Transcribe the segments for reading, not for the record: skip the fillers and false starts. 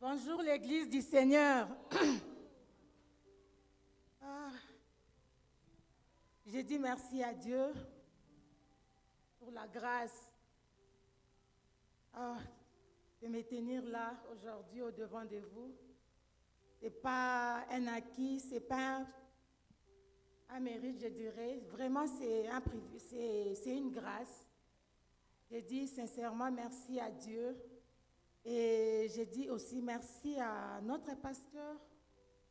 Bonjour l'Église du Seigneur. Je dis merci à Dieu pour la grâce de me tenir là aujourd'hui au devant de vous. Ce n'est pas un acquis, ce n'est pas un mérite, je dirais. Vraiment, c'est une grâce. Je dis sincèrement merci à Dieu. Et je dis aussi merci à notre pasteur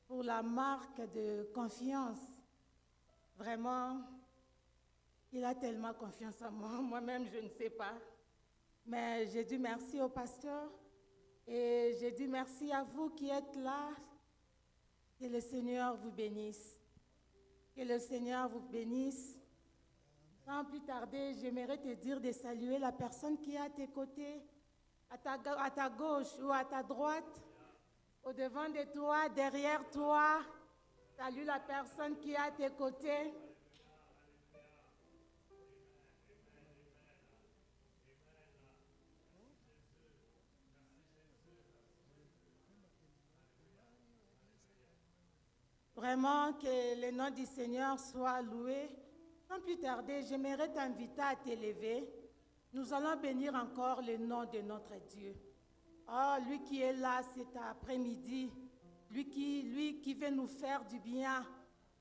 pour la marque de confiance. Vraiment, il a tellement confiance en moi. Moi-même, je ne sais pas. Mais je dis merci au pasteur et je dis merci à vous qui êtes là. Que le Seigneur vous bénisse. Que le Seigneur vous bénisse. Sans plus tarder, j'aimerais te dire de saluer la personne qui est à tes côtés. À ta gauche ou à ta droite, au devant de toi, derrière toi. Salue la personne qui est à tes côtés. Vraiment que le nom du Seigneur soit loué. Sans plus tarder, j'aimerais t'inviter à t'élever. Nous allons bénir encore le nom de notre Dieu. Oh, lui qui est là cet après-midi, lui qui veut nous faire du bien,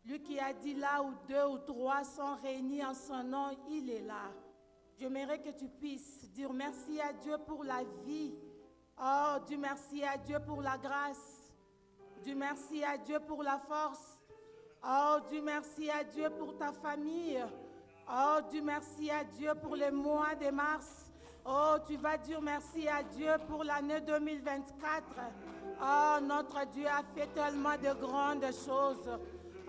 lui qui a dit là où 2 ou 3 sont réunis en son nom, il est là. J'aimerais que tu puisses dire merci à Dieu pour la vie. Oh, Dieu merci à Dieu pour la grâce. Dieu merci à Dieu pour la force. Oh, Dieu merci à Dieu pour ta famille. Oh, Dieu merci à Dieu pour le mois de mars. Oh, tu vas dire merci à Dieu pour l'année 2024. Oh, notre Dieu a fait tellement de grandes choses.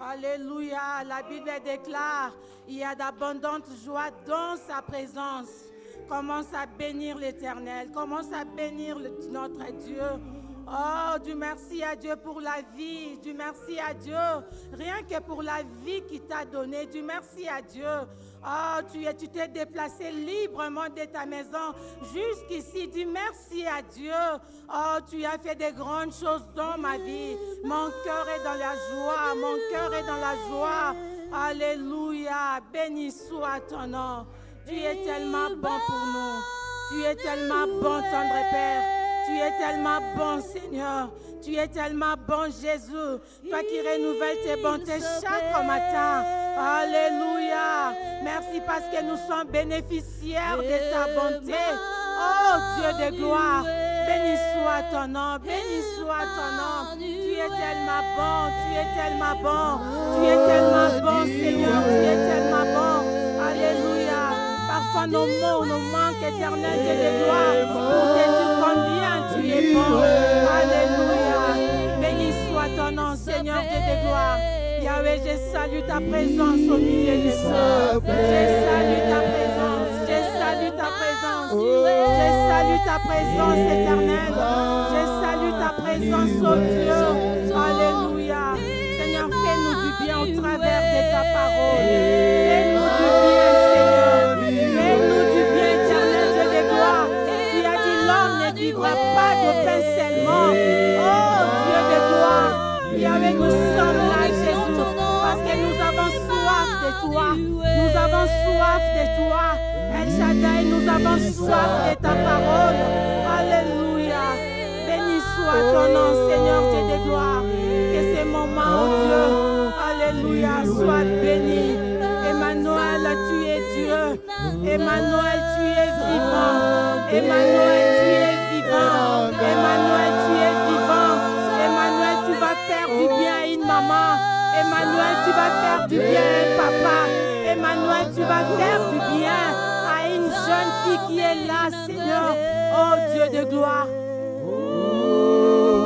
Alléluia. La Bible déclare, il y a d'abondantes joies dans sa présence. Commence à bénir l'Éternel. Commence à bénir notre Dieu. Oh, Dieu merci à Dieu pour la vie. Dieu merci à Dieu. Rien que pour la vie qu'il t'a donnée. Dieu merci à Dieu. Oh, tu t'es déplacé librement de ta maison jusqu'ici. Dis merci à Dieu. Oh, tu as fait de grandes choses dans ma vie. Mon cœur est dans la joie. Mon cœur est dans la joie. Alléluia. Béni soit ton nom. Tu es tellement bon pour nous. Tu es tellement bon, tendre Père. Tu es tellement bon, Seigneur. Tu es tellement bon, Jésus. Toi qui renouvelles tes bontés chaque matin. Alléluia. Merci parce que nous sommes bénéficiaires de ta bonté. Oh, Dieu de gloire. Béni soit ton nom. Béni soit ton nom. Tu es tellement bon. Tu es tellement bon. Tu es tellement bon, Seigneur. Tu es tellement bon. Alléluia. Parfois nos mots nous manquent, éternel Dieu de gloire, pour te dire combien tu es bon. Alléluia. Béni soit ton nom, Seigneur Dieu de gloire. Yahweh, je salue ta présence au milieu de nous. Je salue ta présence. Je salue ta présence. Je salue ta présence éternelle. Je salue ta présence, oh Dieu. Alléluia. Seigneur, fais-nous du bien au travers de ta parole. Fais-nous du bien, Seigneur. Fais-nous du bien, éternel Dieu de gloire. Tu as dit l'homme ne vivra pas de pain seulement. Oh Dieu de gloire, Yahweh, nous sommes là, Jésus, parce que nous avons soif de toi. Nous avons soif de toi. El Shaddai, nous avons soif de ta parole. Alléluia. Béni soit ton nom, Seigneur Dieu de gloire. Que ce moment, oh Dieu, alléluia, soit béni. Emmanuel, tu es Dieu. Emmanuel, tu es vivant. Emmanuel, tu es vivant. Emmanuel, tu es vivant. Emmanuel, tu vas faire du bien à une maman. Emmanuel, tu vas faire du bien à un papa. Emmanuel, tu vas faire du bien à une jeune fille qui est là, Seigneur. Oh Dieu de gloire.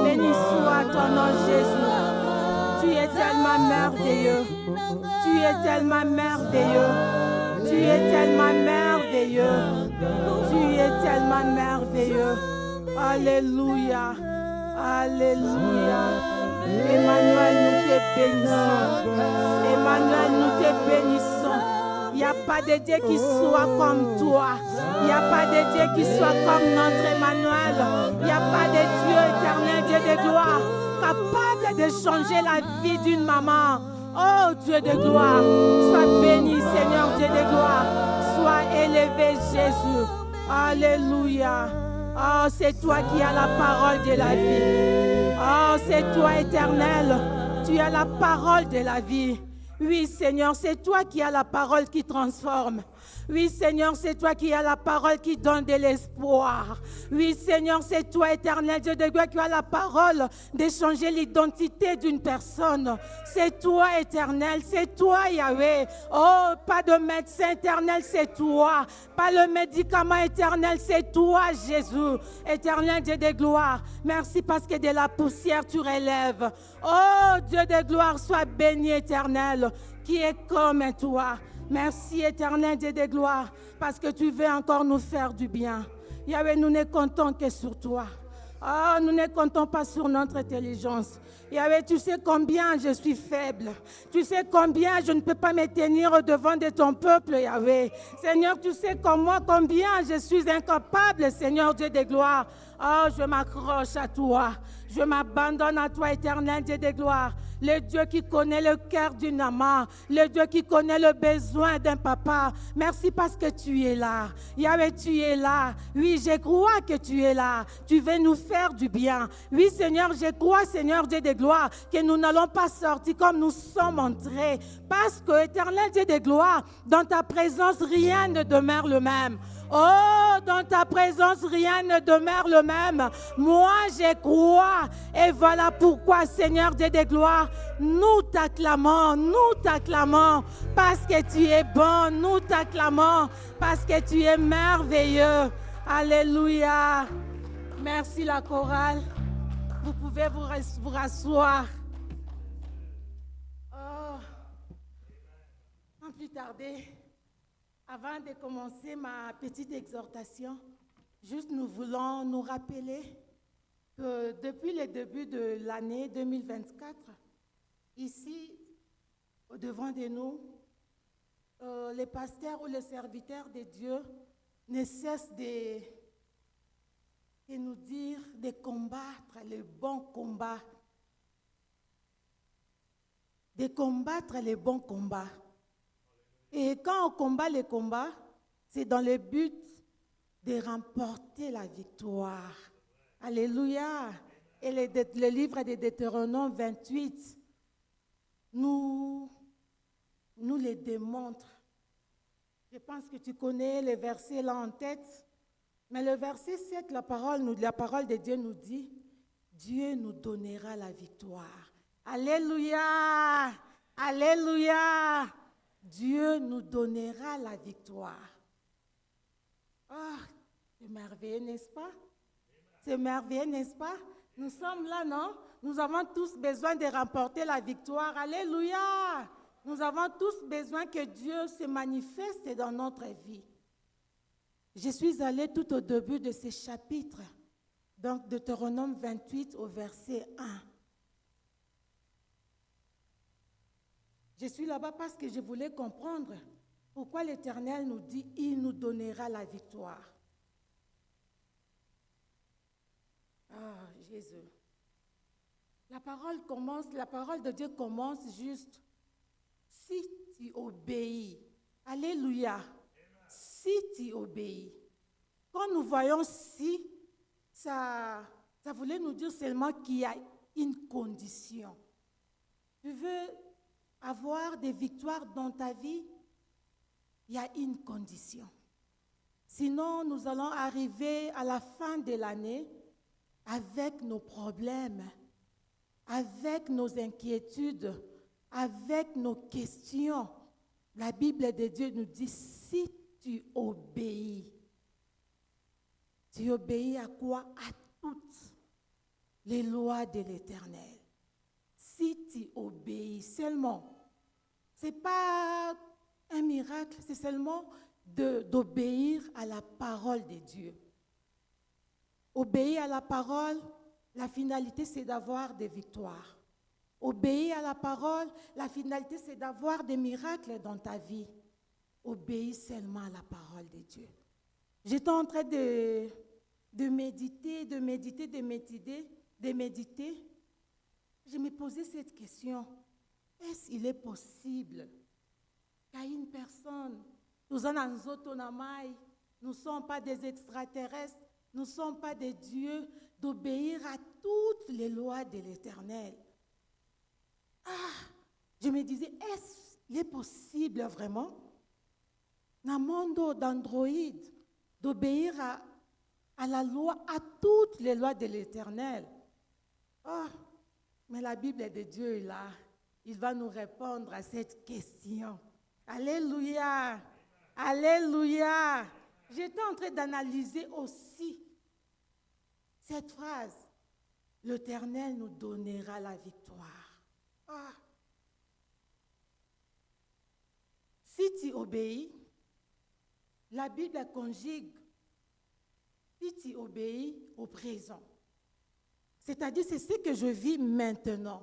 Béni soit ton nom, Jésus. Tu es tellement merveilleux. Tu es tellement merveilleux. Tu es tellement merveilleux. Tu es tellement merveilleux. Alléluia. Alléluia. Emmanuel, nous te bénissons. Emmanuel, nous te bénissons. Il n'y a pas de Dieu qui soit comme toi. Il n'y a pas de Dieu qui soit comme notre Emmanuel. Il n'y a pas de Dieu éternel, Dieu de changer la vie d'une maman. Oh Dieu de gloire, sois béni Seigneur Dieu de gloire. Sois élevé Jésus. Alléluia. Oh, c'est toi qui as la parole de la vie. Oh, c'est toi éternel. Tu as la parole de la vie. Oui Seigneur, c'est toi qui as la parole qui transforme. Oui, Seigneur, c'est toi qui as la parole qui donne de l'espoir. Oui, Seigneur, c'est toi, éternel Dieu de gloire, qui as la parole de changer l'identité d'une personne. C'est toi, éternel, c'est toi, Yahweh. Oh, pas de médecin éternel, c'est toi. Pas le médicament éternel, c'est toi, Jésus. Éternel Dieu de gloire, merci parce que de la poussière, tu relèves. Oh, Dieu de gloire, sois béni, éternel, qui est comme toi. Merci éternel Dieu de gloire parce que tu veux encore nous faire du bien. Yahweh, nous ne comptons que sur toi. Oh, nous ne comptons pas sur notre intelligence. Yahweh, tu sais combien je suis faible. Tu sais combien je ne peux pas me tenir au-devant de ton peuple, Yahweh. Seigneur, tu sais comme moi combien je suis incapable, Seigneur Dieu de gloire. Oh, je m'accroche à toi. Je m'abandonne à toi, éternel Dieu de gloire. Le Dieu qui connaît le cœur d'une maman, le Dieu qui connaît le besoin d'un papa. Merci parce que tu es là. Yahweh, tu es là. Oui, je crois que tu es là. Tu veux nous faire du bien. Oui, Seigneur, je crois, Seigneur Dieu de gloire, que nous n'allons pas sortir comme nous sommes entrés. Parce que, éternel Dieu de gloire, dans ta présence, rien ne demeure le même. Oh, dans ta présence, rien ne demeure le même. Moi, je crois. Et voilà pourquoi, Seigneur Dieu de gloire, nous t'acclamons, parce que tu es bon, nous t'acclamons, parce que tu es merveilleux. Alléluia. Merci la chorale. Vous pouvez vous rasseoir. Oh, sans plus tarder. Avant de commencer ma petite exhortation, juste nous voulons nous rappeler que depuis le début de l'année 2024, ici, au-devant de nous, les pasteurs ou les serviteurs de Dieu ne cessent de nous dire de combattre le bon combat. De combattre les bons combats. Et quand on combat les combats, c'est dans le but de remporter la victoire. Alléluia. Et le livre de Deutéronome 28 nous le démontre. Je pense que tu connais les versets là en tête. Mais le verset 7, la parole de Dieu nous dit, Dieu nous donnera la victoire. Alléluia. Alléluia. Dieu nous donnera la victoire. Ah, c'est merveilleux, n'est-ce pas? C'est merveilleux, n'est-ce pas? Nous sommes là, non? Nous avons tous besoin de remporter la victoire. Alléluia! Nous avons tous besoin que Dieu se manifeste dans notre vie. Je suis allée tout au début de ce chapitre, donc Deutéronome 28 au verset 1. Je suis là-bas parce que je voulais comprendre pourquoi l'Éternel nous dit « Il nous donnera la victoire ». Ah, Jésus. La parole de Dieu commence juste « Si tu obéis ». Alléluia. Si tu obéis. Quand nous voyons « si », ça voulait nous dire seulement qu'il y a une condition. Tu veux avoir des victoires dans ta vie, il y a une condition. Sinon, nous allons arriver à la fin de l'année avec nos problèmes, avec nos inquiétudes, avec nos questions. La Bible de Dieu nous dit, si tu obéis à quoi? À toutes les lois de l'Éternel. Si tu obéis seulement, ce n'est pas un miracle, c'est seulement d'obéir à la parole de Dieu. Obéir à la parole, la finalité c'est d'avoir des victoires. Obéir à la parole, la finalité c'est d'avoir des miracles dans ta vie. Obéis seulement à la parole de Dieu. J'étais en train de méditer. Je me posais cette question. Est-ce qu'il est possible qu'à une personne, nous ne sommes pas des extraterrestres, nous ne sommes pas des dieux, d'obéir à toutes les lois de l'Éternel? Je me disais, est-ce qu'il est possible vraiment, dans un monde d'Android, d'obéir à la loi, à toutes les lois de l'Éternel? Mais la Bible de Dieu est là. Il va nous répondre à cette question. Alléluia! Alléluia! J'étais en train d'analyser aussi cette phrase. L'Éternel nous donnera la victoire. Si tu obéis, la Bible conjugue si tu obéis au présent. C'est-à-dire, c'est ce que je vis maintenant.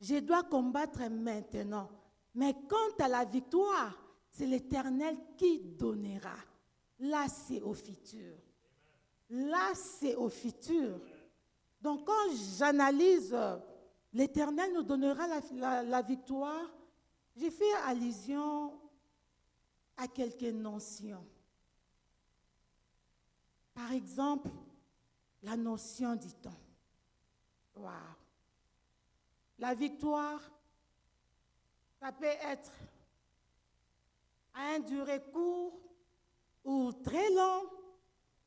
Je dois combattre maintenant. Mais quant à la victoire, c'est l'Éternel qui donnera. Là, c'est au futur. Là, c'est au futur. Donc, quand j'analyse, l'Éternel nous donnera la victoire, j'ai fait allusion à quelques notions. Par exemple, la notion du temps. Wow. La victoire, ça peut être à une durée courte ou très longue,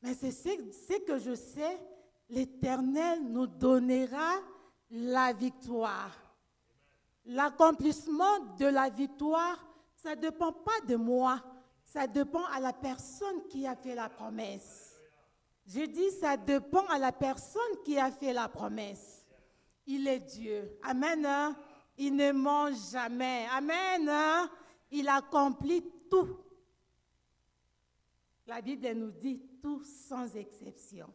mais c'est ce que je sais, l'Éternel nous donnera la victoire. L'accomplissement de la victoire, ça ne dépend pas de moi, ça dépend à la personne qui a fait la promesse. Je dis, ça dépend à la personne qui a fait la promesse. Il est Dieu. Amen. Il ne ment jamais. Amen. Il accomplit tout. La Bible nous dit tout sans exception.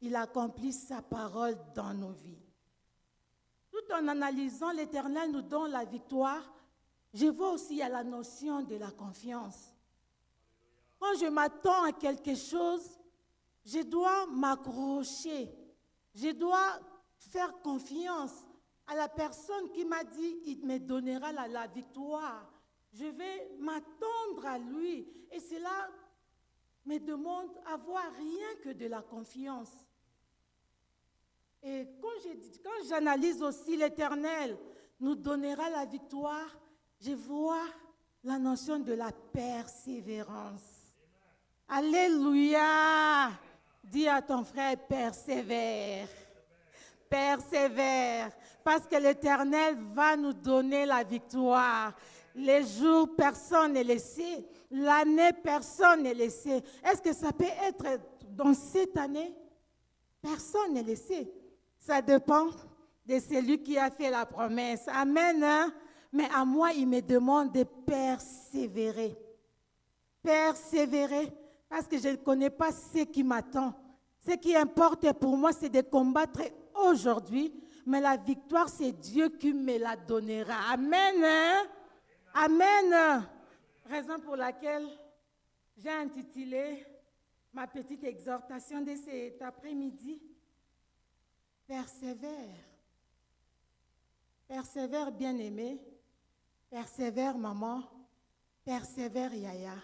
Il accomplit sa parole dans nos vies. Tout en analysant, l'Éternel nous donne la victoire. Je vois aussi à la notion de la confiance. Quand je m'attends à quelque chose, je dois m'accrocher. Je dois faire confiance à la personne qui m'a dit il me donnera la victoire. Je vais m'attendre à lui. Et cela me demande d'avoir rien que de la confiance. Et quand j'analyse aussi l'Éternel nous donnera la victoire, je vois la notion de la persévérance. Alléluia! Dis à ton frère, persévère. Persévère, parce que l'Éternel va nous donner la victoire. Les jours, personne n'est laissé. L'année, personne n'est laissé. Est-ce que ça peut être dans cette année? Personne n'est laissé. Ça dépend de celui qui a fait la promesse. Amen. Hein? Mais à moi, il me demande de persévérer. Persévérer, parce que je ne connais pas ce qui m'attend. Ce qui importe pour moi, c'est de combattre aujourd'hui, mais la victoire, c'est Dieu qui me la donnera. Amen. Hein? Amen. Raison pour laquelle j'ai intitulé ma petite exhortation de cet après-midi, persévère. Persévère, bien-aimé. Persévère, maman. Persévère, Yaya.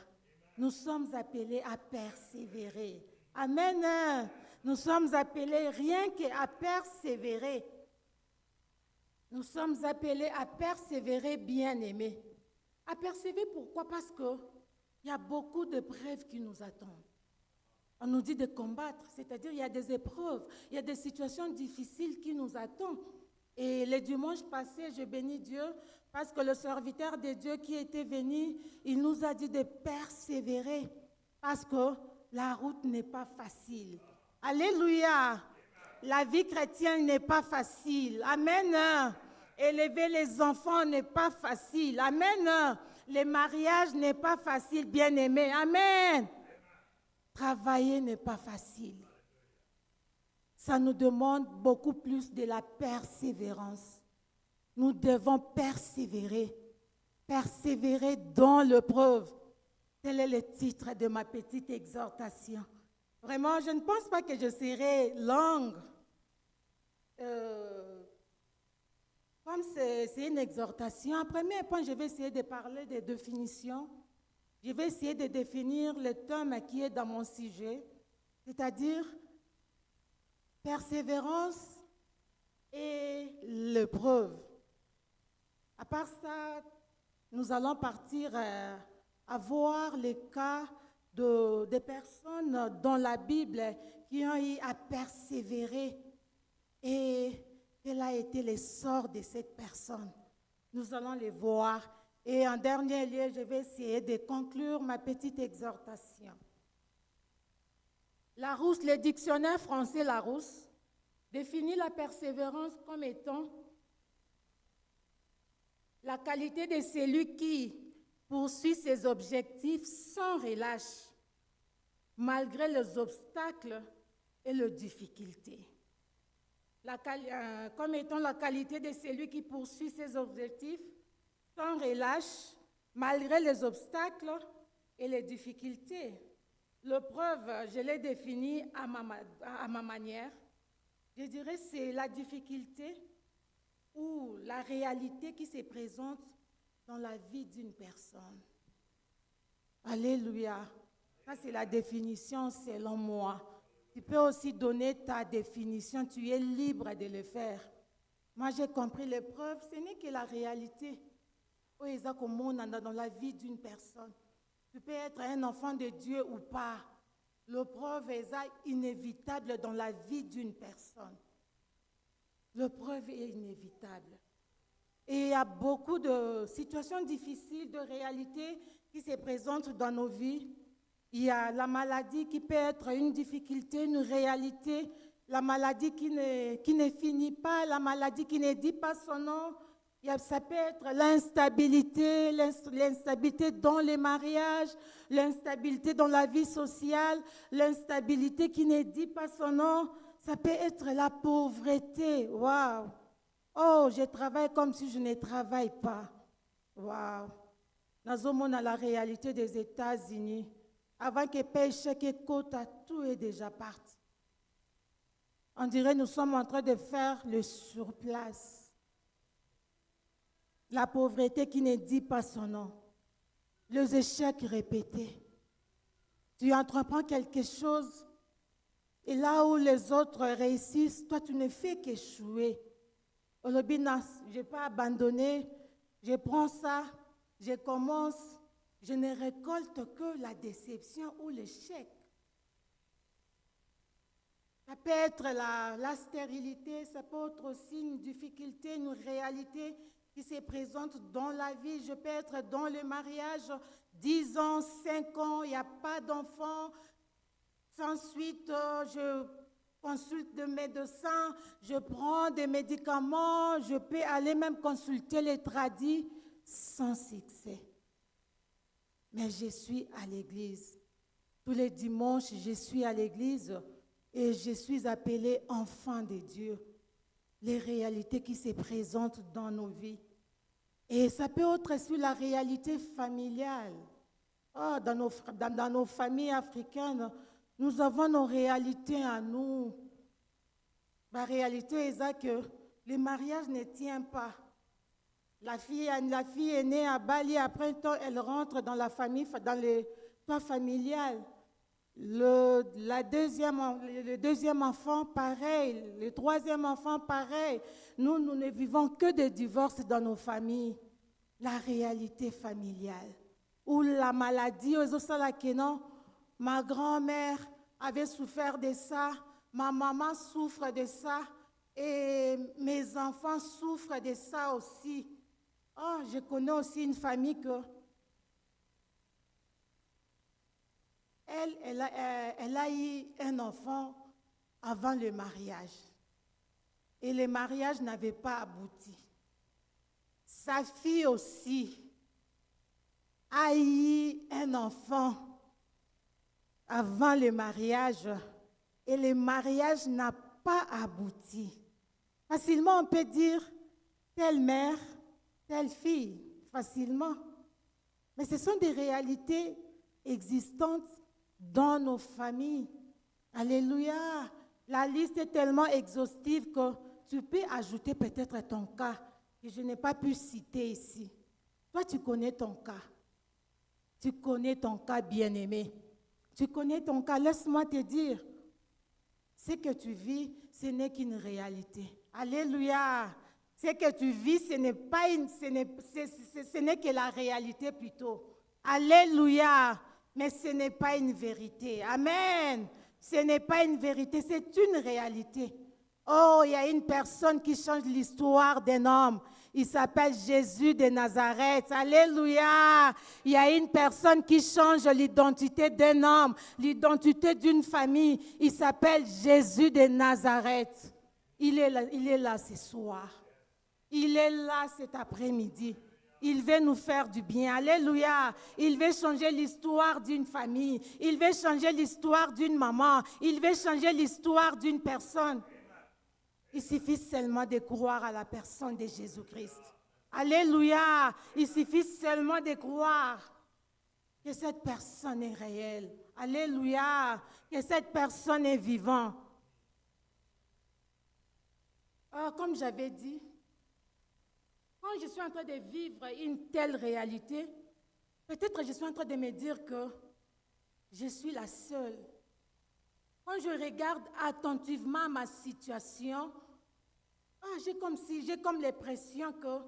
Nous sommes appelés à persévérer. Amen. Nous sommes appelés rien qu'à persévérer. Nous sommes appelés à persévérer, bien-aimés. À persévérer, pourquoi? Parce qu'il y a beaucoup de preuves qui nous attendent. On nous dit de combattre, c'est-à-dire il y a des épreuves, il y a des situations difficiles qui nous attendent. Et le dimanche passé, je bénis Dieu parce que le serviteur de Dieu qui était venu, il nous a dit de persévérer parce que la route n'est pas facile. Alléluia! La vie chrétienne n'est pas facile. Amen! Élever les enfants n'est pas facile. Amen! Le mariage n'est pas facile, bien-aimé. Amen! Travailler n'est pas facile. Ça nous demande beaucoup plus de la persévérance. Nous devons persévérer. Persévérer dans l'épreuve. Tel est le titre de ma petite exhortation. Vraiment, je ne pense pas que je serai longue. Comme c'est une exhortation, en premier point, je vais essayer de parler des définitions. Je vais essayer de définir le thème qui est dans mon sujet, c'est-à-dire persévérance et l'épreuve. À part ça, nous allons partir à voir les cas des personnes dans la Bible qui ont eu à persévérer et quel a été le sort de cette personne. Nous allons les voir. Et en dernier lieu, je vais essayer de conclure ma petite exhortation. Larousse, le dictionnaire français Larousse, définit la persévérance comme étant la qualité de celui qui poursuit ses objectifs sans relâche, malgré les obstacles et les difficultés. Comme étant la qualité de celui qui poursuit ses objectifs sans relâche, malgré les obstacles et les difficultés. L'épreuve, je l'ai définie à ma manière. Je dirais que c'est la difficulté ou la réalité qui se présente dans la vie d'une personne. Alléluia. Ça, c'est la définition selon moi. Tu peux aussi donner ta définition, tu es libre de le faire. Moi, j'ai compris l'épreuve, ce n'est que la réalité. Dans la vie d'une personne. Tu peux être un enfant de Dieu ou pas. L'épreuve est inévitable dans la vie d'une personne. L'épreuve est inévitable. Et il y a beaucoup de situations difficiles, de réalités qui se présentent dans nos vies. Il y a la maladie qui peut être une difficulté, une réalité. La maladie qui ne finit pas, la maladie qui ne dit pas son nom. Ça peut être l'instabilité dans les mariages, l'instabilité dans la vie sociale, l'instabilité qui ne dit pas son nom. Ça peut être la pauvreté. Waouh! Oh, je travaille comme si je ne travaille pas. Waouh! Nous sommes dans la réalité des États-Unis. Avant que péché, que quota, tout est déjà parti. On dirait que nous sommes en train de faire le surplace. La pauvreté qui ne dit pas son nom. Les échecs répétés. Tu entreprends quelque chose et là où les autres réussissent, toi tu ne fais qu'échouer. Aujourd'hui, je n'ai pas abandonné, je prends ça, je commence, je ne récolte que la déception ou l'échec. Ça peut être la stérilité, ça peut être aussi une difficulté, une réalité qui se présente dans la vie. Je peux être dans le mariage, 10 ans, 5 ans, il n'y a pas d'enfant. Ensuite, je consulte des médecins, je prends des médicaments, je peux aller même consulter les tradis sans succès. Mais je suis à l'église. Tous les dimanches, je suis à l'église et je suis appelée enfant de Dieu. Les réalités qui se présentent dans nos vies. Et ça peut être sur la réalité familiale. Oh, dans nos familles africaines, nous avons nos réalités à nous. La réalité est que le mariage ne tient pas. La fille est née à Bali, après un temps, elle rentre dans la famille, dans le toit familial. Le deuxième enfant, pareil. Le troisième enfant, pareil. Nous ne vivons que des divorces dans nos familles. La réalité familiale. Ou la maladie, ma grand-mère avait souffert de ça, ma maman souffre de ça, et mes enfants souffrent de ça aussi. Oh, je connais aussi une famille que elle a eu un enfant avant le mariage. Et le mariage n'avait pas abouti. Sa fille aussi a eu un enfant avant le mariage. Et le mariage n'a pas abouti. Facilement, on peut dire telle mère, telle fille, facilement. Mais ce sont des réalités existantes dans nos familles. Alléluia. La liste est tellement exhaustive que tu peux ajouter peut-être ton cas. que je n'ai pas pu citer ici. Toi, tu connais ton cas. Tu connais ton cas, bien-aimé. Tu connais ton cas. Laisse-moi te dire, ce que tu vis, ce n'est qu'une réalité. Alléluia. Ce que tu vis, ce n'est que la réalité plutôt. Alléluia. Mais ce n'est pas une vérité. Amen. Ce n'est pas une vérité, c'est une réalité. Oh, il y a une personne qui change l'histoire d'un homme. Il s'appelle Jésus de Nazareth. Alléluia. Il y a une personne qui change l'identité d'un homme, l'identité d'une famille. Il s'appelle Jésus de Nazareth. Il est là ce soir. Il est là cet après-midi. Il veut nous faire du bien. Alléluia. Il veut changer l'histoire d'une famille. Il veut changer l'histoire d'une maman. Il veut changer l'histoire d'une personne. Il suffit seulement de croire à la personne de Jésus-Christ. Alléluia. Il suffit seulement de croire que cette personne est réelle. Alléluia. Que cette personne est vivante. Comme j'avais dit, quand je suis en train de vivre une telle réalité, peut-être je suis en train de me dire que je suis la seule. Quand je regarde attentivement ma situation, j'ai comme l'impression que,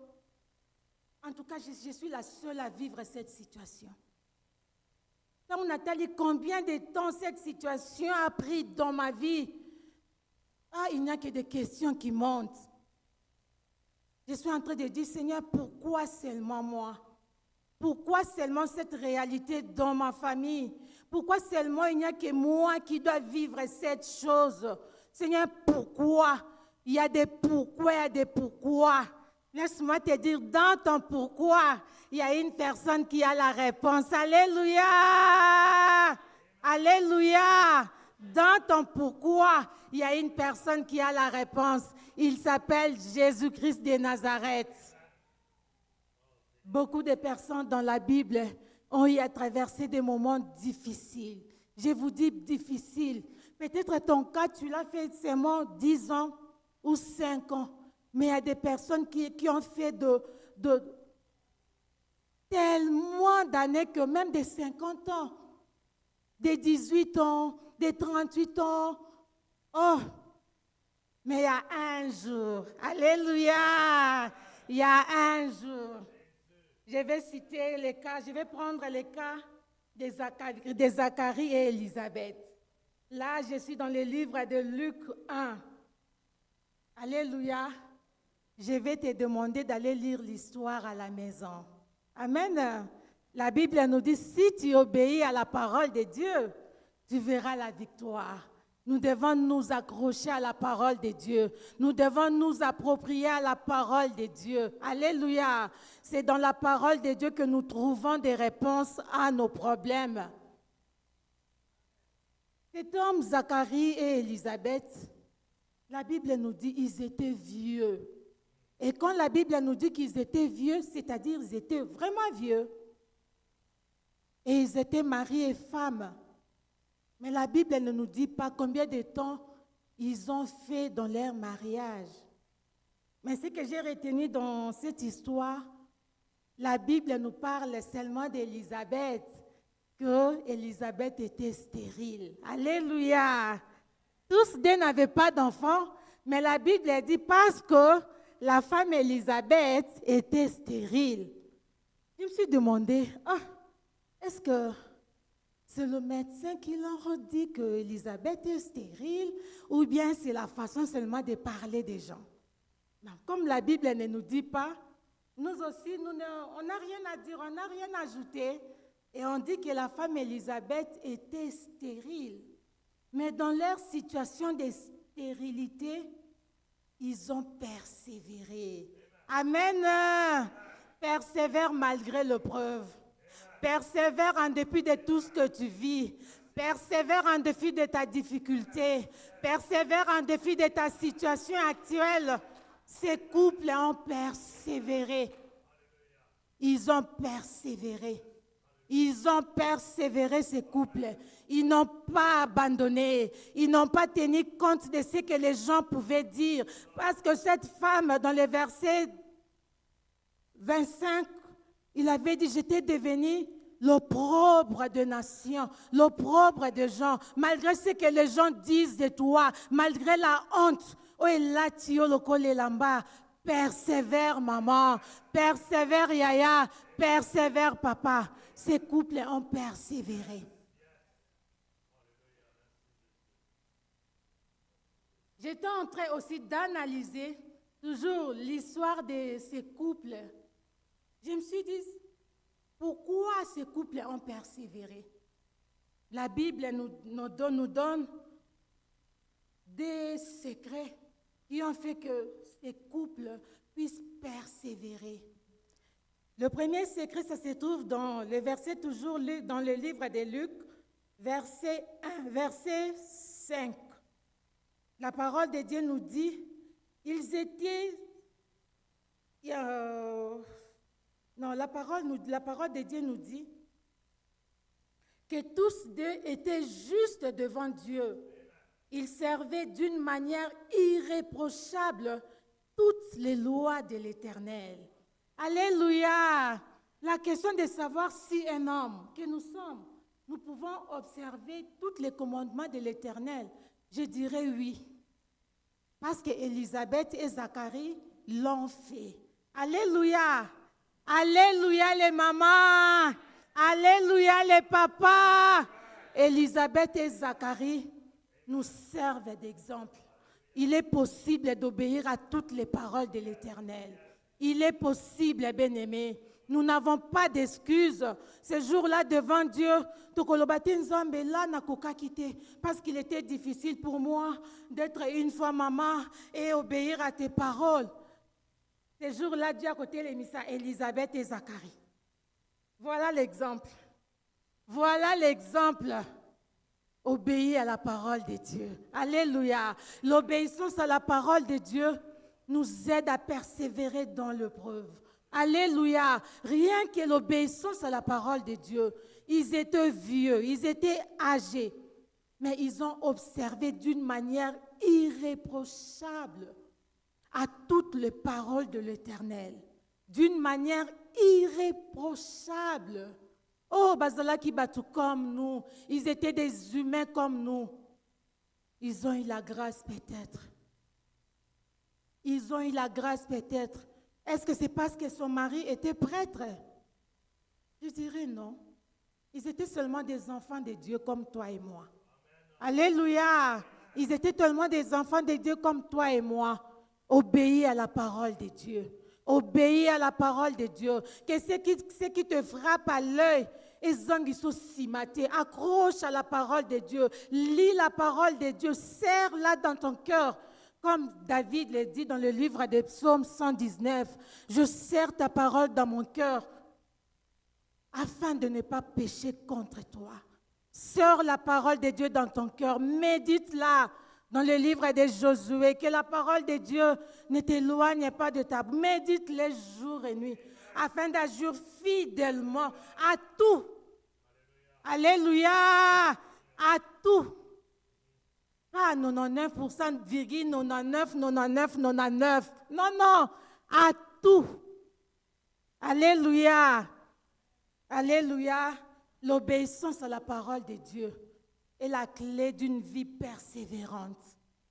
en tout cas, je suis la seule à vivre cette situation. Donc, Nathalie, combien de temps cette situation a pris dans ma vie? Il n'y a que des questions qui montent. Je suis en train de dire, Seigneur, pourquoi seulement moi? Pourquoi seulement cette réalité dans ma famille? Pourquoi seulement il n'y a que moi qui dois vivre cette chose? Seigneur, pourquoi? Il y a des pourquoi, il y a des pourquoi. Laisse-moi te dire, dans ton pourquoi, il y a une personne qui a la réponse. Alléluia! Alléluia! Dans ton pourquoi, il y a une personne qui a la réponse. Il s'appelle Jésus-Christ de Nazareth. Beaucoup de personnes dans la Bible ont eu à traverser des moments difficiles. Je vous dis difficiles. Peut-être ton cas, tu l'as fait seulement 10 ans ou 5 ans. Mais il y a des personnes qui ont fait de tellement d'années que même des 50 ans, des 18 ans, des 38 ans. Mais il y a un jour, alléluia, il y a un jour. Je vais citer les cas, je vais prendre les cas de Zacharie et Élisabeth. Là, je suis dans le livre de Luc 1. Alléluia. Je vais te demander d'aller lire l'histoire à la maison. Amen. La Bible nous dit, si tu obéis à la parole de Dieu, tu verras la victoire. Nous devons nous accrocher à la parole de Dieu. Nous devons nous approprier à la parole de Dieu. Alléluia. C'est dans la parole de Dieu que nous trouvons des réponses à nos problèmes. Cet homme, Zacharie et Élisabeth, la Bible nous dit qu'ils étaient vieux. Et quand la Bible nous dit qu'ils étaient vieux, c'est-à-dire qu'ils étaient vraiment vieux. Et ils étaient mariés et femmes. Mais la Bible ne nous dit pas combien de temps ils ont fait dans leur mariage. Mais ce que j'ai retenu dans cette histoire, la Bible nous parle seulement d'Élisabeth, que Élisabeth était stérile. Alléluia! Tous deux n'avaient pas d'enfants, mais la Bible dit parce que la femme Élisabeth était stérile. Je me suis demandé, est-ce que c'est le médecin qui leur dit que Élisabeth est stérile ou bien c'est la façon seulement de parler des gens? Non, comme la Bible ne nous dit pas, nous aussi, on n'a rien à dire, on n'a rien à ajouter. Et on dit que la femme Élisabeth était stérile. Mais dans leur situation de stérilité, ils ont persévéré. Amen. Persévère malgré l'épreuve. Persévère en dépit de tout ce que tu vis. Persévère en dépit de ta difficulté. Persévère en dépit de ta situation actuelle. Ces couples ont persévéré. Ils ont persévéré. Ils ont persévéré, ces couples. Ils n'ont pas abandonné. Ils n'ont pas tenu compte de ce que les gens pouvaient dire. Parce que cette femme, dans le verset 25, il avait dit, j'étais devenu l'opprobre de nations, l'opprobre de gens, malgré ce que les gens disent de toi, malgré la honte. Oh, et là, Tio Lokole Lamba, persévère, maman, persévère, Yaya, persévère, papa. Ces couples ont persévéré. J'étais en train aussi d'analyser toujours l'histoire de ces couples. Je me suis dit, pourquoi ces couples ont persévéré? La Bible nous donne des secrets qui ont fait que ces couples puissent persévérer. Le premier secret, ça se trouve dans le verset, toujours dans le livre de Luc, verset 1, verset 5. La parole de Dieu nous dit, ils étaient... la parole de Dieu nous dit que tous deux étaient justes devant Dieu. Ils servaient d'une manière irréprochable toutes les lois de l'Éternel. Alléluia! La question de savoir si un homme que nous sommes, nous pouvons observer tous les commandements de l'Éternel, je dirais oui. Parce qu'Élisabeth et Zacharie l'ont fait. Alléluia! Alléluia les mamans! Alléluia les papas! Élisabeth et Zacharie nous servent d'exemple. Il est possible d'obéir à toutes les paroles de l'Éternel. Il est possible, bien-aimés. Nous n'avons pas d'excuses. Ce jour-là, devant Dieu, parce qu'il était difficile pour moi d'être une fois maman et obéir à tes paroles. Ce jour-là, Dieu a côté l'émissaire Élisabeth et Zacharie. Voilà l'exemple. Voilà l'exemple. Obéir à la parole de Dieu. Alléluia. L'obéissance à la parole de Dieu nous aide à persévérer dans l'épreuve. Alléluia. Rien que l'obéissance à la parole de Dieu. Ils étaient vieux, ils étaient âgés, mais ils ont observé d'une manière irréprochable à toutes les paroles de l'Éternel. D'une manière irréprochable. Oh, Bazalaki Batu comme nous. Ils étaient des humains comme nous. Ils ont eu la grâce peut-être. Ils ont eu la grâce peut-être. Est-ce que c'est parce que son mari était prêtre? Je dirais non. Ils étaient seulement des enfants de Dieu comme toi et moi. Amen. Alléluia. Ils étaient tellement des enfants de Dieu comme toi et moi. Obéis à la parole de Dieu. Obéis à la parole de Dieu. Que ce qui te frappe à l'œil, accroche à la parole de Dieu. Lis la parole de Dieu. Serre-la dans ton cœur. Comme David le dit dans le livre des Psaumes 119. Je serre ta parole dans mon cœur afin de ne pas pécher contre toi. Serre la parole de Dieu dans ton cœur. Médite-la. Dans le livre de Josué, que la parole de Dieu ne t'éloigne pas de ta bouche. Médite-les jour et nuit, afin d'agir fidèlement à tout. Alléluia! À tout. Pas 99%, 99, 99, 99. Non, non, à tout. Alléluia! Alléluia! L'obéissance à la parole de Dieu est la clé d'une vie persévérante.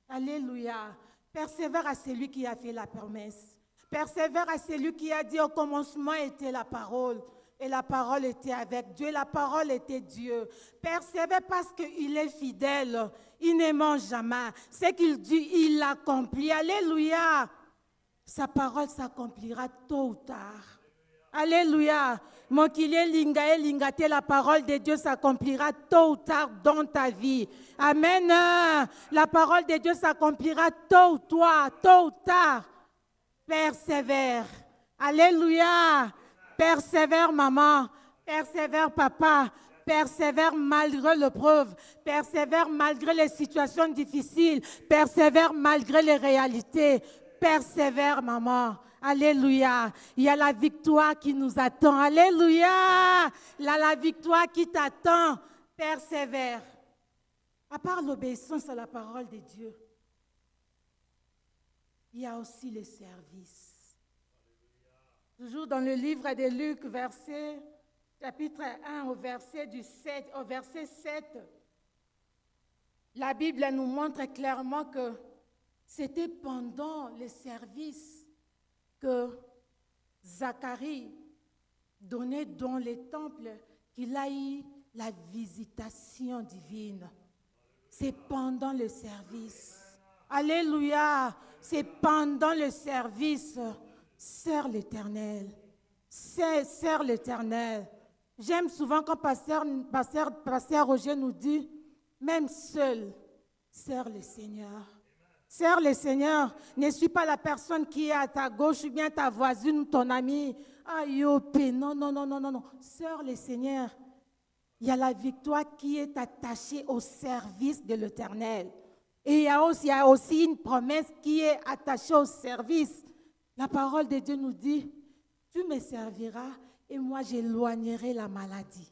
Alléluia. Persévère à celui qui a fait la promesse. Persévère à celui qui a dit au commencement était la parole. Et la parole était avec Dieu. La parole était Dieu. Persévère parce qu'il est fidèle. Il ne ment jamais. Ce qu'il dit, il l'accomplit. Alléluia. Sa parole s'accomplira tôt ou tard. Alléluia. Mon qu'il est lingaé, lingaté, la parole de Dieu s'accomplira tôt ou tard dans ta vie. Amen. La parole de Dieu s'accomplira tôt ou tard. Persévère. Alléluia. Persévère, maman. Persévère, papa. Persévère malgré l'épreuve. Persévère malgré les situations difficiles. Persévère malgré les réalités. Persévère, maman. Alléluia. Il y a la victoire qui nous attend. Alléluia. Il y a la victoire qui t'attend. Persévère. À part l'obéissance à la parole de Dieu, il y a aussi le service. Toujours dans le livre de Luc, chapitre 1, au verset 7, la Bible nous montre clairement que c'était pendant le service que Zacharie donnait dans le temple qu'il a eu la visitation divine. C'est pendant le service. Alléluia. C'est pendant le service. Sers l'Éternel. Sers l'Éternel. J'aime souvent quand Pasteur Roger nous dit, même seul, sers le Seigneur. Sers le Seigneur. Ne suis pas la personne qui est à ta gauche ou bien ta voisine ou ton ami. Ayopé. Non, non, non, non, non, non. Sers le Seigneur. Il y a la victoire qui est attachée au service de l'Éternel. Et il y a aussi une promesse qui est attachée au service. La parole de Dieu nous dit, tu me serviras et moi j'éloignerai la maladie.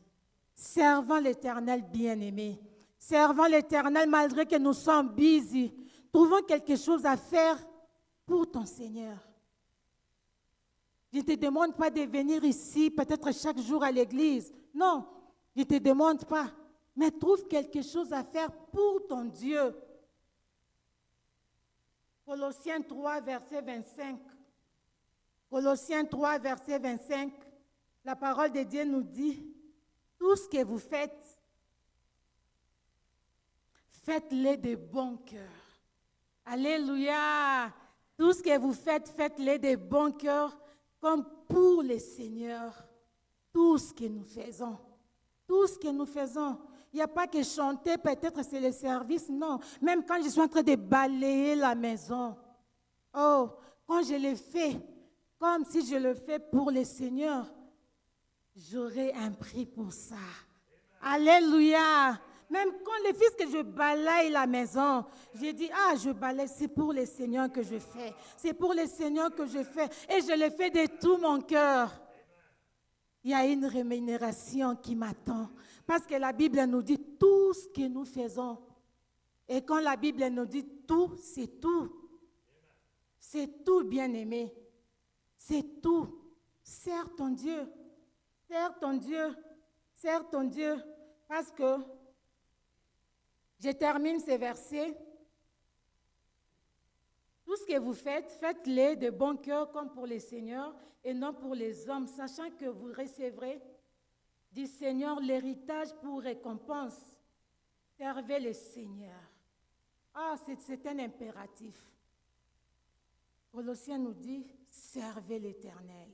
Servant l'Éternel bien-aimé. Servant l'Éternel malgré que nous sommes busy. Trouvons quelque chose à faire pour ton Seigneur. Je ne te demande pas de venir ici, peut-être chaque jour à l'église. Non, je ne te demande pas. Mais trouve quelque chose à faire pour ton Dieu. Colossiens 3, verset 25. Colossiens 3, verset 25. La parole de Dieu nous dit, tout ce que vous faites, faites-le de bon cœur. Alléluia. Tout ce que vous faites, faites-le de bon cœur, comme pour le Seigneur. Tout ce que nous faisons. Tout ce que nous faisons. Il n'y a pas que chanter, peut-être c'est le service, non. Même quand je suis en train de balayer la maison. Oh, quand je le fais, comme si je le fais pour le Seigneur, j'aurai un prix pour ça. Alléluia. Même quand les fils que je balaye la maison, j'ai dit, je balaye, c'est pour le Seigneur que je fais. C'est pour le Seigneur que je fais. Et je le fais de tout mon cœur. Il y a une rémunération qui m'attend. Parce que la Bible nous dit tout ce que nous faisons. Et quand la Bible nous dit tout, c'est tout. C'est tout, bien-aimé. C'est tout. Sers ton Dieu. Sers ton Dieu. Sers ton Dieu. Parce que je termine ces versets. Tout ce que vous faites, faites-le de bon cœur comme pour les seigneurs et non pour les hommes, sachant que vous recevrez du Seigneur l'héritage pour récompense. Servez le Seigneur. C'est un impératif. Colossiens nous dit, servez l'Éternel.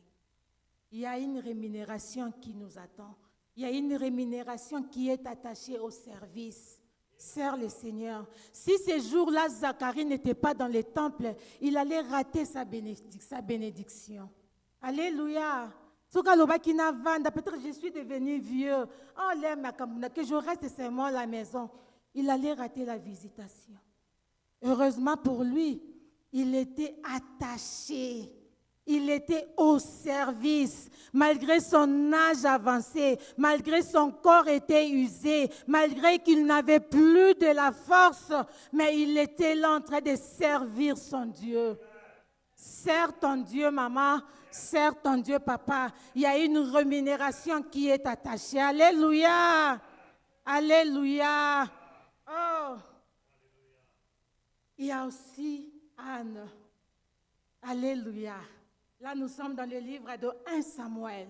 Il y a une rémunération qui nous attend. Il y a une rémunération qui est attachée au service. Sers le Seigneur. Si ces jours-là, Zacharie n'était pas dans le temple, il allait rater sa bénédiction. Alléluia. Peut-être je suis devenu vieux. Que je reste seulement à la maison. Il allait rater la visitation. Heureusement pour lui, il était attaché. Il était au service, malgré son âge avancé, malgré son corps était usé, malgré qu'il n'avait plus de la force, mais il était là en train de servir son Dieu. Sers ton Dieu, maman, sers ton Dieu, papa. Il y a une rémunération qui est attachée. Alléluia! Alléluia! Oh! Il y a aussi Anne. Alléluia! Là, nous sommes dans le livre de 1 Samuel.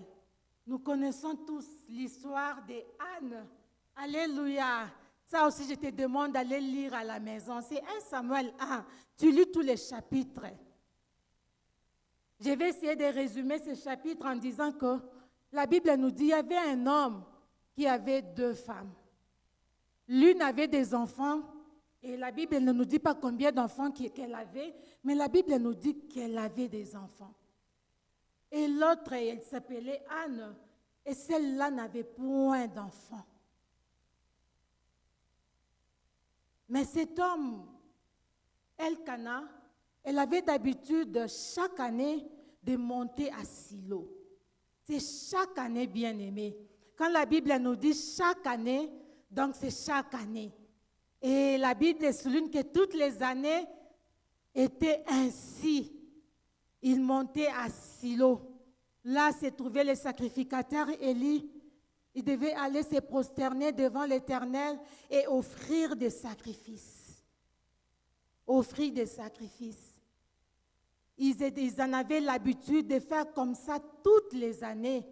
Nous connaissons tous l'histoire de Anne. Alléluia. Ça aussi, je te demande d'aller lire à la maison. C'est 1 Samuel 1. Tu lis tous les chapitres. Je vais essayer de résumer ce chapitre en disant que la Bible nous dit qu'il y avait un homme qui avait 2 femmes. L'une avait des enfants. Et la Bible ne nous dit pas combien d'enfants qu'elle avait, mais la Bible nous dit qu'elle avait des enfants. Et l'autre, elle s'appelait Anne, et celle-là n'avait point d'enfants. Mais cet homme, Elkana, elle avait d'habitude chaque année de monter à Silo. C'est chaque année, bien-aimé. Quand la Bible nous dit chaque année, donc c'est chaque année. Et la Bible souligne que toutes les années étaient ainsi. Il montait à Silo. Là se trouvait le sacrificateur Élie. Il devait aller se prosterner devant l'Éternel et offrir des sacrifices. Offrir des sacrifices. Ils en avaient l'habitude de faire comme ça toutes les années.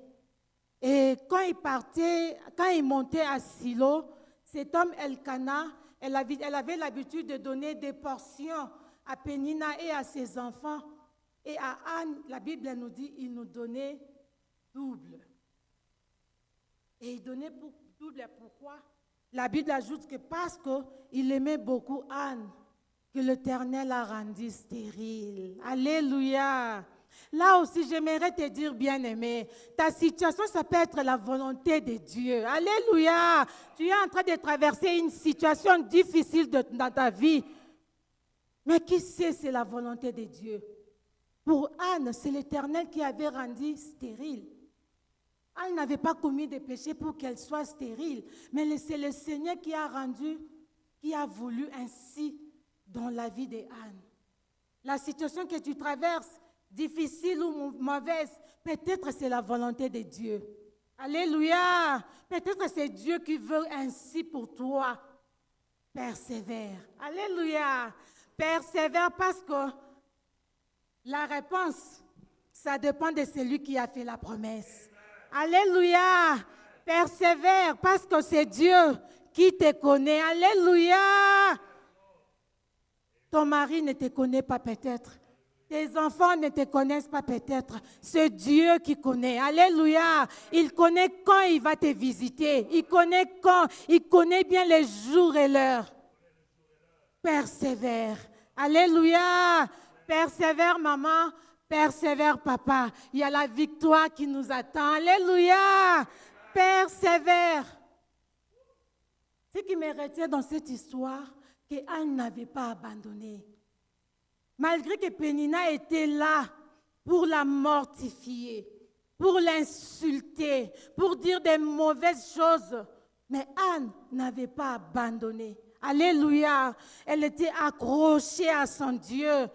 Et quand ils montaient à Silo, cet homme Elkana, elle avait l'habitude de donner des portions à Pénina et à ses enfants. Et à Anne, la Bible nous dit, il nous donnait double. Et il donnait double, pourquoi? La Bible ajoute que parce qu'il aimait beaucoup Anne, que l'Éternel a rendu stérile. Alléluia. Là aussi, j'aimerais te dire, bien-aimé, ta situation, ça peut être la volonté de Dieu. Alléluia. Tu es en train de traverser une situation difficile dans ta vie. Mais qui sait, c'est la volonté de Dieu. Pour Anne, c'est l'Éternel qui avait rendu stérile. Anne n'avait pas commis de péché pour qu'elle soit stérile. Mais c'est le Seigneur qui a voulu ainsi dans la vie d'Anne. La situation que tu traverses, difficile ou mauvaise, peut-être c'est la volonté de Dieu. Alléluia. Peut-être c'est Dieu qui veut ainsi pour toi. Persévère. Alléluia. Persévère parce que la réponse, ça dépend de celui qui a fait la promesse. Alléluia. Persévère parce que c'est Dieu qui te connaît. Alléluia. Ton mari ne te connaît pas peut-être. Tes enfants ne te connaissent pas peut-être. C'est Dieu qui connaît. Alléluia. Il connaît quand il va te visiter. Il connaît quand. Il connaît bien les jours et l'heure. Persévère. Alléluia. Persévère, maman. Persévère, papa. Il y a la victoire qui nous attend. Alléluia. Persévère. Ce qui me retient dans cette histoire, qu'Anne n'avait pas abandonné. Malgré que Pénina était là pour la mortifier, pour l'insulter, pour dire des mauvaises choses, mais Anne n'avait pas abandonné. Alléluia. Elle était accrochée à son Dieu.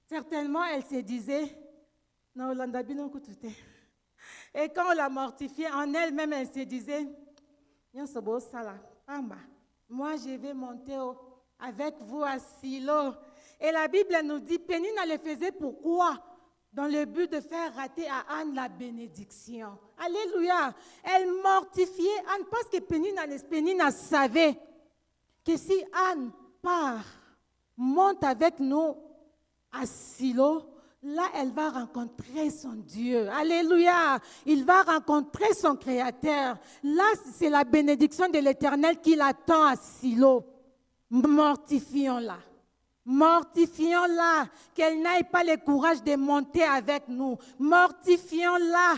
Certainement, elle se disait, non, et quand on la mortifiait, en elle-même, elle se disait, moi, je vais monter avec vous à Silo. Et la Bible nous dit, Pénina le faisait pourquoi? Dans le but de faire rater à Anne la bénédiction. Alléluia. Elle mortifiait Anne parce que Pénina savait que si Anne part, monte avec nous à Silo, là, elle va rencontrer son Dieu. Alléluia. Il va rencontrer son Créateur. Là, c'est la bénédiction de l'Éternel qui l'attend à Silo. Mortifions-la. Mortifions-la. Qu'elle n'aille pas le courage de monter avec nous. Mortifions-la.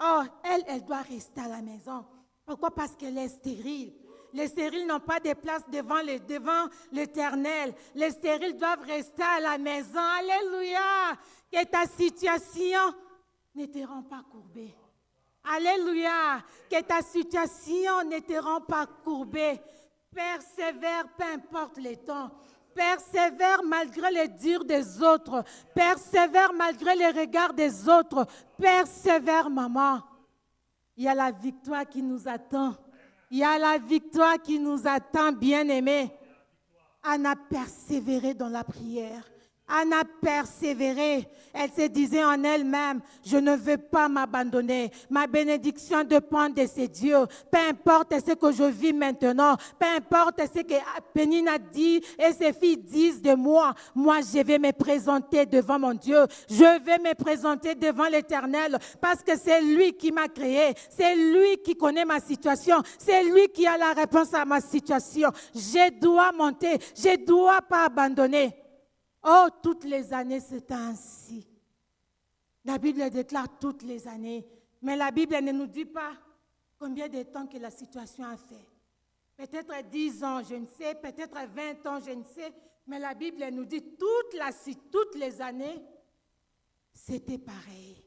Oh, elle doit rester à la maison. Pourquoi? Parce qu'elle est stérile. Les stériles n'ont pas de place devant l'Éternel. Les stériles doivent rester à la maison. Alléluia. Que ta situation ne te rend pas courbée. Alléluia. Que ta situation ne te rend pas courbée. Persévère, peu importe les temps. Persévère malgré les dires des autres. Persévère malgré les regards des autres. Persévère, maman. Il y a la victoire qui nous attend. Il y a la victoire qui nous attend, bien-aimés. Anne a persévéré dans la prière. Anne a persévéré. Elle se disait en elle-même, je ne veux pas m'abandonner. Ma bénédiction dépend de ces dieux. Peu importe ce que je vis maintenant, peu importe ce que Pénina dit et ses filles disent de moi, moi je vais me présenter devant mon Dieu. Je vais me présenter devant l'Éternel parce que c'est lui qui m'a créé. C'est lui qui connaît ma situation. C'est lui qui a la réponse à ma situation. Je dois monter. Je ne dois pas abandonner. Oh, toutes les années, c'est ainsi. La Bible déclare toutes les années. Mais la Bible ne nous dit pas combien de temps que la situation a fait. Peut-être 10 ans, je ne sais. Peut-être 20 ans, je ne sais. Mais la Bible nous dit toutes les années, c'était pareil.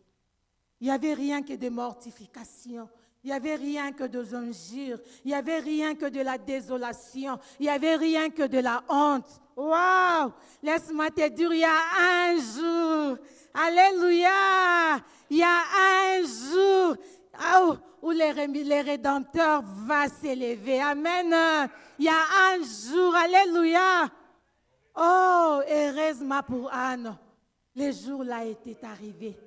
Il n'y avait rien que de mortification. Il n'y avait rien que de injures. Il n'y avait rien que de la désolation. Il n'y avait rien que de la honte. Waouh! Laisse-moi te dire, il y a un jour, alléluia, Il y a un jour où les rédempteurs vont s'élever. Amen. Il y a un jour, alléluia. Oh, heureusement pour Anne. Le jour là était arrivé.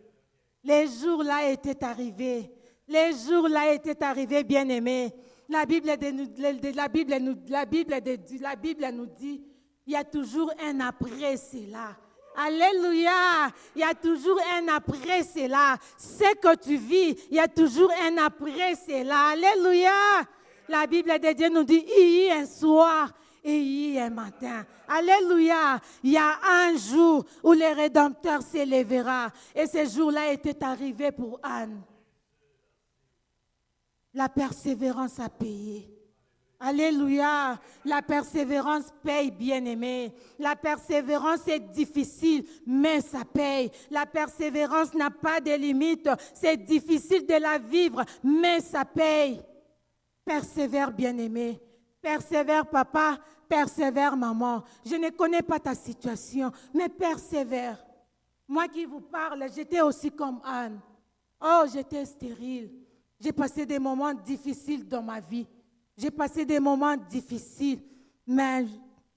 Les jours là étaient arrivés. Les jours là étaient arrivés, bien-aimés. La Bible nous dit, il y a toujours un après cela. Alléluia. Il y a toujours un après cela. Ce que tu vis, il y a toujours un après cela. Alléluia. La Bible de Dieu nous dit, il y a un soir et il y a un matin. Alléluia. Il y a un jour où le Rédempteur s'élèvera. Et ce jour-là était arrivé pour Anne. La persévérance a payé. Alléluia. La persévérance paye, bien-aimé. La persévérance est difficile, mais ça paye. La persévérance n'a pas de limite. C'est difficile de la vivre, mais ça paye. Persévère, bien-aimé. Persévère, papa. Persévère, maman. Je ne connais pas ta situation, mais persévère. Moi qui vous parle, j'étais aussi comme Anne. Oh, j'étais stérile. J'ai passé des moments difficiles dans ma vie. J'ai passé des moments difficiles, mais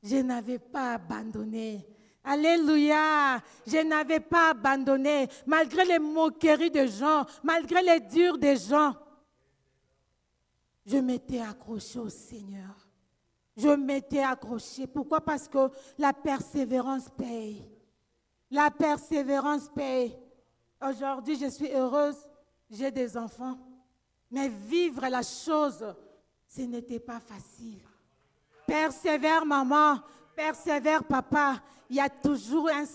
je n'avais pas abandonné. Alléluia, je n'avais pas abandonné, malgré les moqueries des gens, malgré les durs des gens. Je m'étais accrochée au Seigneur. Je m'étais accrochée. Pourquoi? Parce que la persévérance paye. La persévérance paye. Aujourd'hui, je suis heureuse, j'ai des enfants. Mais vivre la chose, ce n'était pas facile. Persévère, maman. Persévère, papa. Il y a toujours un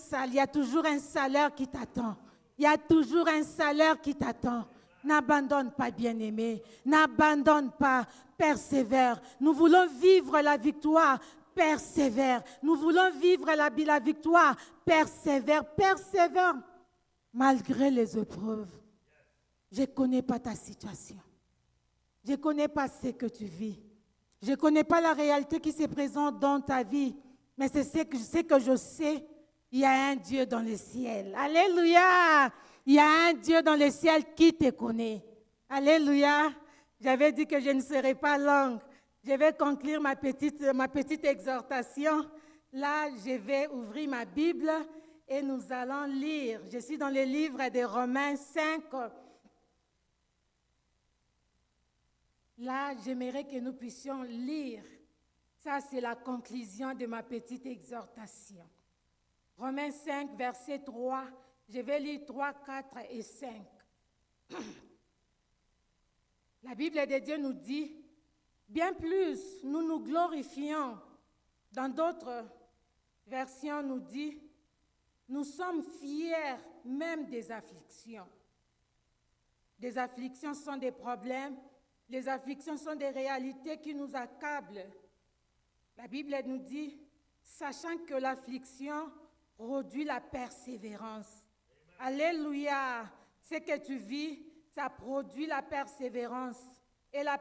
salaire qui t'attend. Il y a toujours un salaire qui t'attend. N'abandonne pas, bien-aimé. N'abandonne pas. Persévère. Nous voulons vivre la victoire. Persévère. Nous voulons vivre la victoire. Persévère. Persévère. Malgré les épreuves. Je ne connais pas ta situation. Je ne connais pas ce que tu vis. Je ne connais pas la réalité qui se présente dans ta vie. Mais c'est ce que je sais. Il y a un Dieu dans le ciel. Alléluia. Il y a un Dieu dans le ciel qui te connaît. Alléluia. J'avais dit que je ne serais pas longue. Je vais conclure ma petite exhortation. Là, je vais ouvrir ma Bible et nous allons lire. Je suis dans le livre de Romains 5. Là, j'aimerais que nous puissions lire. Ça, c'est la conclusion de ma petite exhortation. Romains 5, verset 3. Je vais lire 3, 4 et 5. La Bible de Dieu nous dit, bien plus, nous nous glorifions. Dans d'autres versions, nous dit, nous sommes fiers même des afflictions. Des afflictions sont des problèmes. Les afflictions sont des réalités qui nous accablent. La Bible nous dit, sachant que l'affliction produit la persévérance. Alléluia. Ce que tu vis, ça produit la persévérance. Et la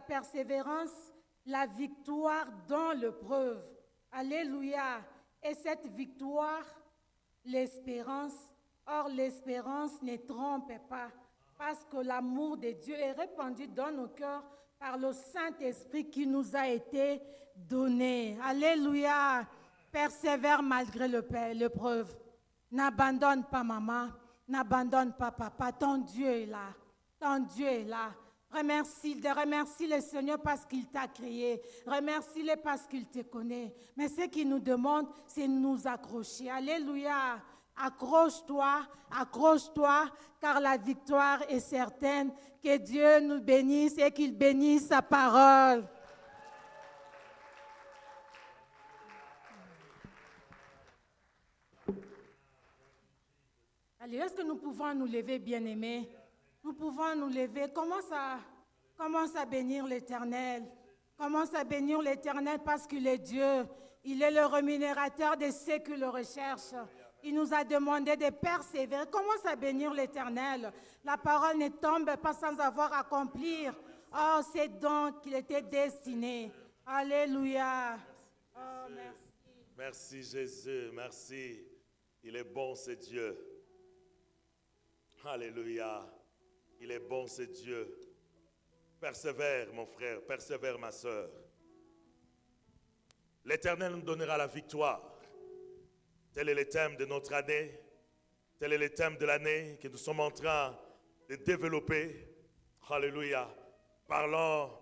persévérance, la victoire dans l'épreuve. Alléluia. Et cette victoire, l'espérance. Or, l'espérance ne trompe pas. Parce que l'amour de Dieu est répandu dans nos cœurs par le Saint-Esprit qui nous a été donné. Alléluia. Persévère malgré l'épreuve. N'abandonne pas maman. N'abandonne pas papa. Ton Dieu est là. Ton Dieu est là. Remercie le Seigneur parce qu'il t'a créé. Remercie-le parce qu'il te connaît. Mais ce qu'il nous demande, c'est de nous accrocher. Alléluia. Accroche-toi, accroche-toi, car la victoire est certaine. Que Dieu nous bénisse et qu'il bénisse sa parole. Allez, est-ce que nous pouvons nous lever, bien-aimés? Nous pouvons nous lever. Commence à bénir l'Éternel. Commence à bénir l'Éternel parce qu'il est Dieu. Il est le rémunérateur de ceux qui le recherchent. Il nous a demandé de persévérer. Commence à bénir l'Éternel. La parole ne tombe pas sans avoir accompli. Oh, c'est donc qu'il était destiné. Alléluia. Oh, merci. Merci Jésus, merci. Il est bon, c'est Dieu. Alléluia. Il est bon, c'est Dieu. Persévère, mon frère, persévère, ma soeur. L'Éternel nous donnera la victoire. Tel est le thème de notre année. Tel est le thème de l'année que nous sommes en train de développer. Alléluia. Parlant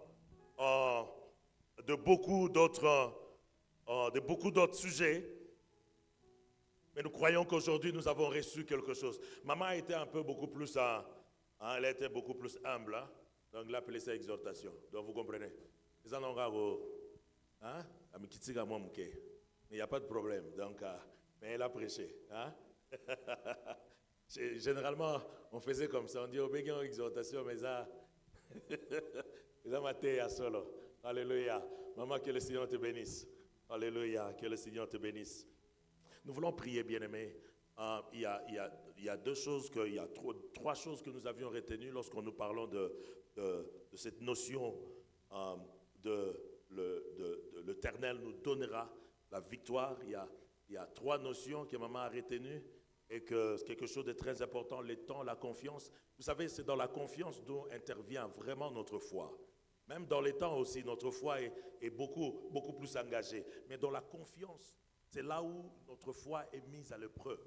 de beaucoup d'autres sujets. Mais nous croyons qu'aujourd'hui, nous avons reçu quelque chose. Maman était un peu beaucoup plus, elle était beaucoup plus humble. Hein? Donc, il a appelé ça exhortation. Donc, vous comprenez. Mais il n'y a pas de problème. Donc, mais elle a prêché. Hein? Généralement, on faisait comme ça. On dit, obéissons exhortation, mais ça, à solo. Alléluia. Maman, que le Seigneur te bénisse. Alléluia. Que le Seigneur te bénisse. Nous voulons prier, bien-aimés. Il y a trois choses que nous avions retenues lorsqu'on nous parlons de cette notion de l'Éternel nous donnera la victoire. Il y a trois notions que maman a retenues et que c'est quelque chose de très important, le temps, la confiance. Vous savez, c'est dans la confiance d'où intervient vraiment notre foi. Même dans les temps aussi, notre foi est beaucoup, beaucoup plus engagée. Mais dans la confiance, c'est là où notre foi est mise à l'épreuve.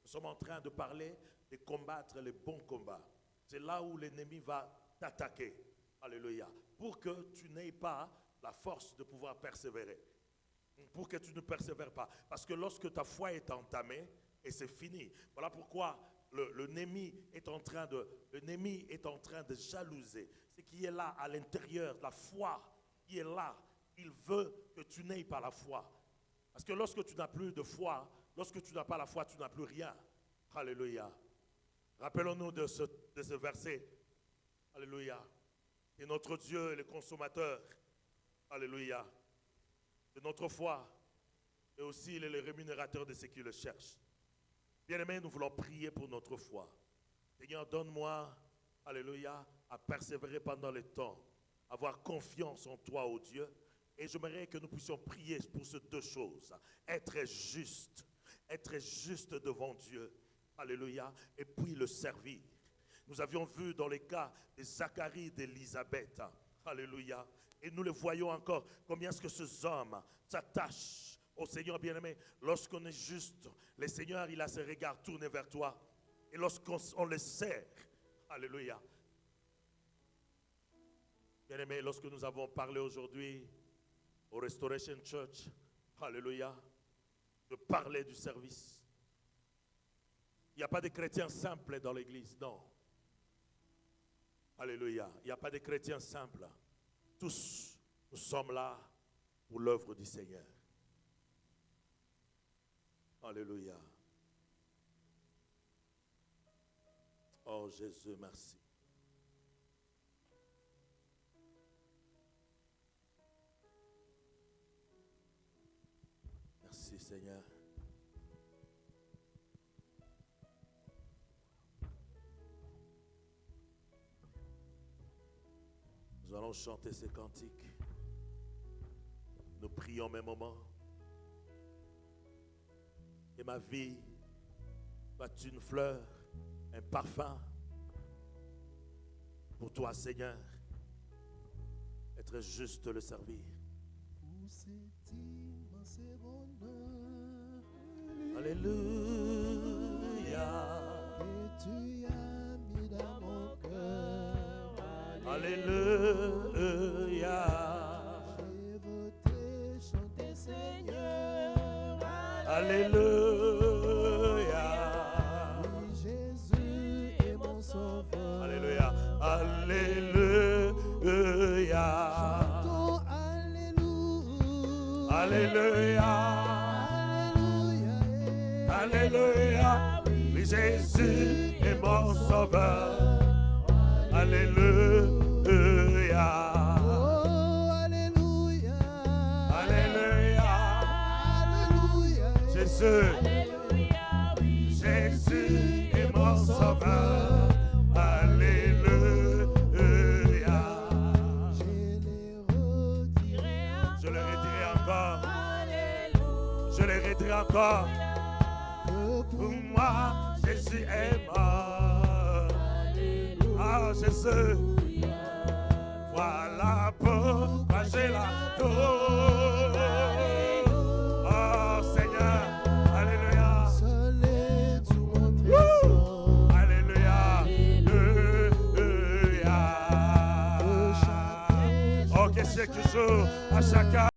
Nous sommes en train de parler de combattre les bons combats. C'est là où l'ennemi va t'attaquer. Alléluia. Pour que tu n'aies pas la force de pouvoir persévérer. Pour que tu ne persévères pas. Parce que lorsque ta foi est entamée, et c'est fini. Voilà pourquoi l'ennemi est en train de jalouser. Ce qui est là à l'intérieur, la foi qui est là, il veut que tu n'aies pas la foi. Parce que lorsque tu n'as plus de foi, lorsque tu n'as pas la foi, tu n'as plus rien. Alléluia. Rappelons-nous de ce verset. Alléluia. Et notre Dieu est le consommateur. Alléluia. De notre foi. Et aussi, il est le rémunérateur de ceux qui le cherchent. Bien-aimés, nous voulons prier pour notre foi. Seigneur, donne-moi, alléluia, à persévérer pendant le temps. Avoir confiance en toi, ô Dieu. Et j'aimerais que nous puissions prier pour ces deux choses. Être juste devant Dieu. Alléluia. Et puis le servir. Nous avions vu dans les cas de Zacharie et d'Élisabeth. Alléluia. Et nous le voyons encore. Combien est-ce que ces hommes s'attachent au Seigneur bien-aimé. Lorsqu'on est juste, le Seigneur, il a ses regards tournés vers toi. Et lorsqu'on le sert. Alléluia. Bien-aimé, lorsque nous avons parlé aujourd'hui au Restoration Church, alléluia, de parler du service. Il n'y a pas de chrétiens simples dans l'église, non. Alléluia, il n'y a pas de chrétiens simples. Tous, nous sommes là pour l'œuvre du Seigneur. Alléluia. Oh Jésus, merci. Merci Seigneur. Nous allons chanter ces cantiques. Nous prions mes moments. Et ma vie soit une fleur, un parfum pour toi Seigneur. Être juste le servir. Alléluia. Et tu as mis dans mon cœur. Alléluia. J'ai voté, chanté Seigneur. Alléluia. Oui, Jésus est mon sauveur. Alléluia. Alléluia. Chantons Alléluia. Alléluia. Alléluia. Oui, Jésus est mon sauveur. Alléluia. Oh, Alléluia. Alléluia. Alléluia. Jésus. Alléluia, oui. Jésus est mon sauveur. Alléluia. Je le redirai encore. Alléluia. Je le redirai encore. Que Pour moi, Jésus est mort. Jésus. Voilà pourquoi j'ai la tour. Oh Seigneur, alléluia. Seul est tout mon trésor. Alléluia. Alléluia. Oh, que c'est toujours à chacun.